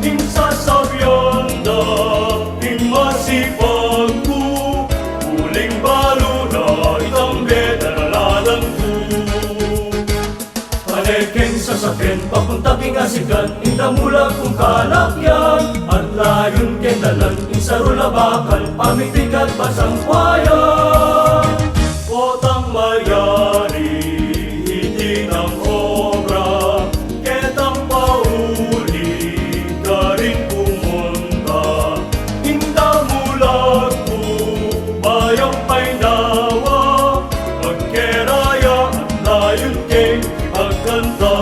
Insasabyan da masipag ko, uling balo na itambe daralalan ko. Palekeng sasakyan papunta kingasigan, indamula kong kalakyan, at layon kendalan insarula bakal pamitigat basang kwayan. Kotang mayari hindi ng obra, ketang pauli ka rin pumunta. Indamulat ko bayang painawa, magkeraya at layon keng ipagkanta.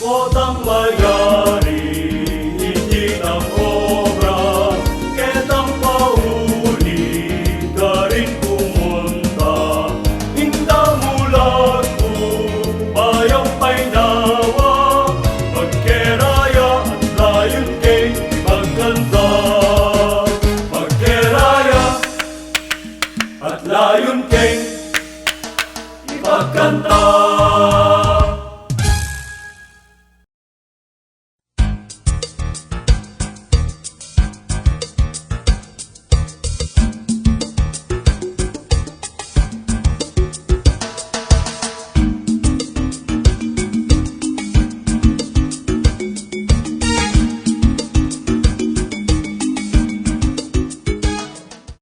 Kotang mayari hindi ng obra, ketang pauli ka rin pumunta. Indamulat ko bayang painawa, magkeraya at layon keng ipagkanta. Magkeraya at layon keng ipagkanta.